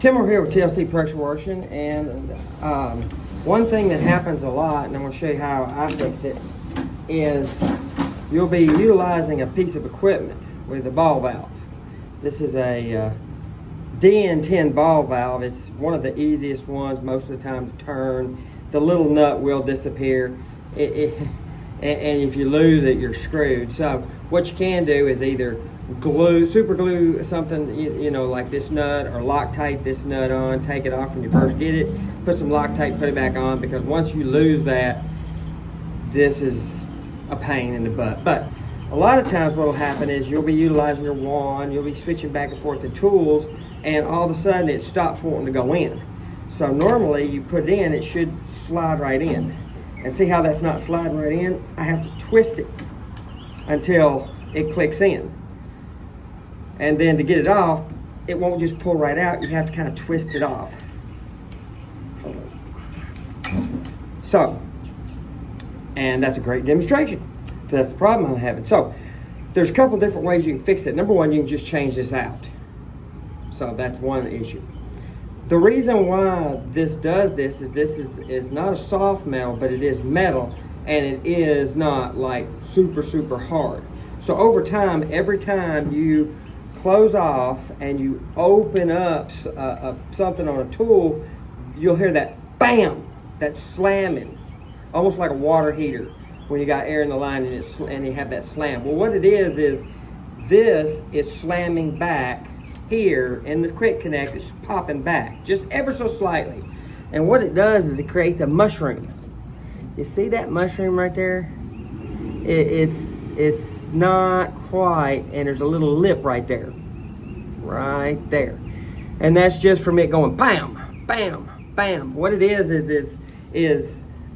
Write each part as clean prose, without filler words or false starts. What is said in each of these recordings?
Tim over here with TLC Pressure Washing, and one thing that happens a lot, and I'm going to show you how I fix it, is you'll be utilizing a piece of equipment with a ball valve. This is a DN10 ball valve. It's one of the easiest ones most of the time to turn. The little nut will disappear, and if you lose it, you're screwed. So what you can do is either super glue something, you know, like this nut, or Loctite this nut on, take it off when you first get it, put some Loctite, put it back on, because once you lose that, this is a pain in the butt. But a lot of times what will happen is you'll be utilizing your wand, you'll be switching back and forth the tools, and all of a sudden it stops wanting to go in. So normally you put it in, it should slide right in. And see how that's not sliding right in? I have to twist it until it clicks in. And then to get it off, it won't just pull right out. You have to kind of twist it off. So, and that's a great demonstration. That's the problem I'm having. So, there's a couple different ways you can fix it. Number one, you can just change this out. So that's one issue. The reason why this does this is not a soft metal, but it is metal, and it is not like super hard. So over time, every time you close off and you open up something on a tool, you'll hear that bam, that slamming, almost like a water heater when you got air in the line and you have that slam. Well, what it is this is slamming back here, and the quick connect is popping back just ever so slightly. And what it does is it creates a mushroom. You see that mushroom right there? It's not quite, and there's a little lip right there. And that's just from it going bam, bam, bam. What it is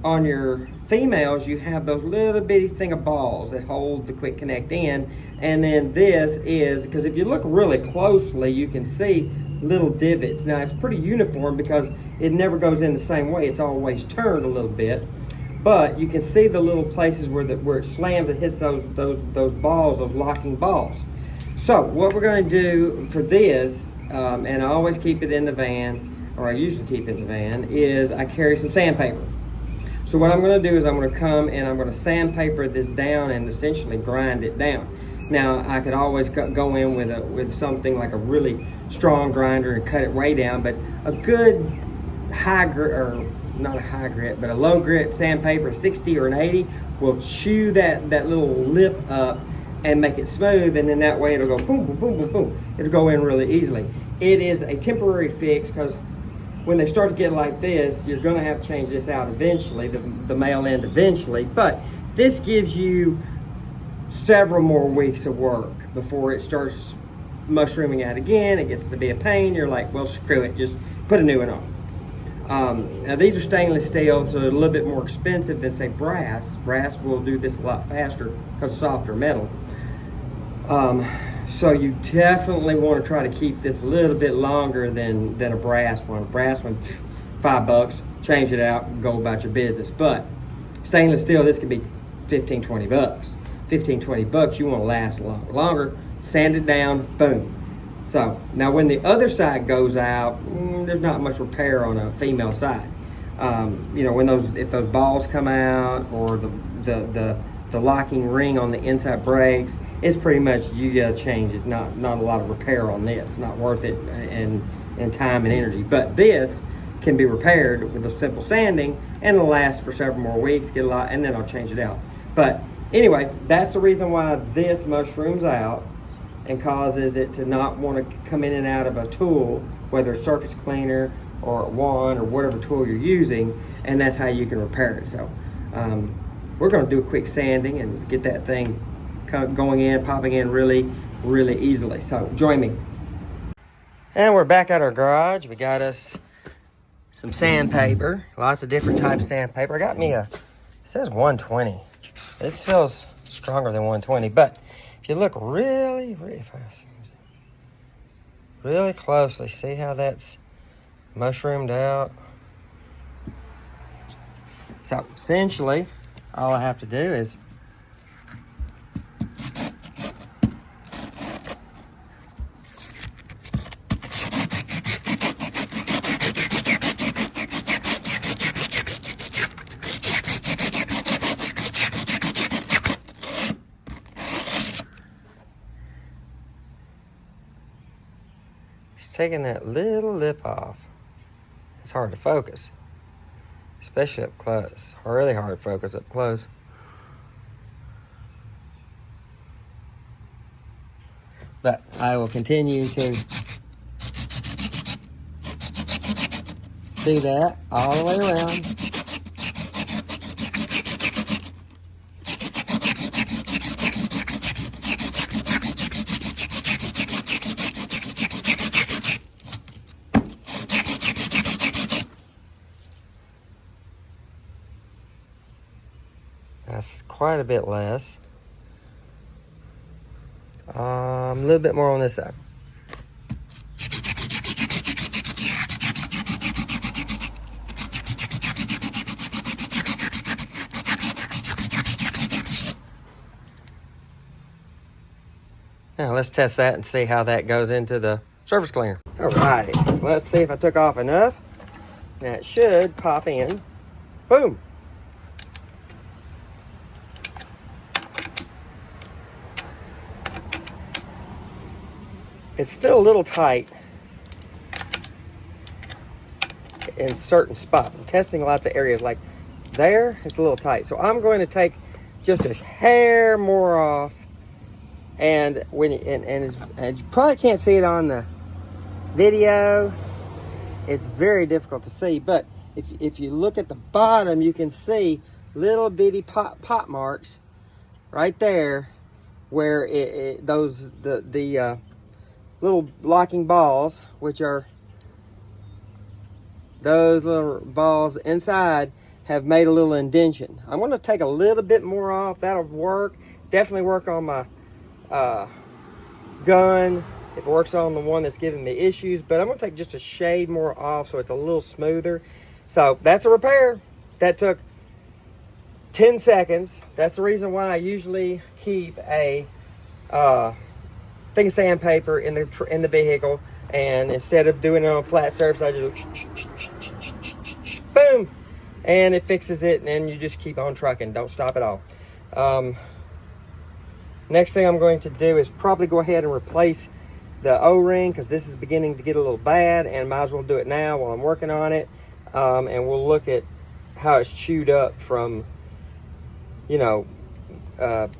on your females, you have those little bitty thing of balls that hold the quick connect in, and then this is, because if you look really closely, you can see little divots. Now it's pretty uniform because it never goes in the same way. It's always turned a little bit. But you can see the little places where it slams and hits those balls, those locking balls. So what we're going to do for this, and I always keep it in the van, or I usually keep it in the van, is I carry some sandpaper. So what I'm going to do is I'm going to come and I'm going to sandpaper this down and essentially grind it down. Now I could always go in with something like a really strong grinder and cut it way down, but a good high grit, or not a high grit, but a low grit sandpaper, 60 or an 80, will chew that little lip up and make it smooth, and then that way it'll go boom, boom, boom, boom, boom. It'll go in really easily. It is a temporary fix, because when they start to get like this, you're gonna have to change this out eventually, the male end eventually, but this gives you several more weeks of work before it starts mushrooming out again. It gets to be a pain. You're like, well, screw it, just put a new one on. Now these are stainless steel, so they're a little bit more expensive than, say, brass. Brass will do this a lot faster because it's softer metal. So you definitely want to try to keep this a little bit longer than a brass one. A brass one, $5, change it out and go about your business. But stainless steel, this could be 15, 20 bucks. 15, 20 bucks, you want to last a lot longer. Sand it down, boom. So now when the other side goes out, there's not much repair on a female side. You know, if those balls come out, or the locking ring on the inside breaks, it's pretty much, you gotta change it. Not a lot of repair on this. Not worth it in time and energy. But this can be repaired with a simple sanding, and it'll last for several more weeks, get a lot, and then I'll change it out. But anyway, that's the reason why this mushrooms out and causes it to not want to come in and out of a tool, whether it's surface cleaner or a wand or whatever tool you're using, and that's how you can repair it. So we're going to do a quick sanding and get that thing going in, popping in really easily. So join me. And we're back at our garage. We got us some sandpaper, lots of different types of sandpaper. I got me it says 120. This feels stronger than 120, but if you look really closely, see how that's mushroomed out? So essentially, all I have to do is It's taking that little lip off. It's hard to focus, especially up close. Really hard to focus up close. But I will continue to do that all the way around. That's quite a bit less. A little bit more on this side. Now let's test that and see how that goes into the surface cleaner. Alrighty, let's see if I took off enough. That should pop in. Boom. It's still a little tight in certain spots. I'm testing lots of areas, like there, it's a little tight. So I'm going to take just a hair more off, and and you probably can't see it on the video. It's very difficult to see, but if you look at the bottom, you can see little bitty pot marks right there, where the little locking balls, which are those little balls inside, have made a little indentation. I'm going to take a little bit more off. That'll work. Definitely work on my gun if it works on the one that's giving me issues. But I'm going to take just a shade more off so it's a little smoother. So that's a repair. That took 10 seconds. That's the reason why I usually keep a thing of sandpaper in the vehicle, and instead of doing it on a flat surface, I just boom, and it fixes it, and then you just keep on trucking. Don't stop at all. Next thing I'm going to do is probably go ahead and replace the O-ring, because this is beginning to get a little bad, and might as well do it now while I'm working on it. And we'll look at how it's chewed up from, you know,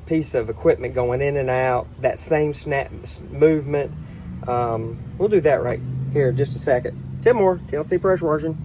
piece of equipment going in and out, that same snap movement. We'll do that right here in just a second. Tim Moore, TLC Pressure Washing.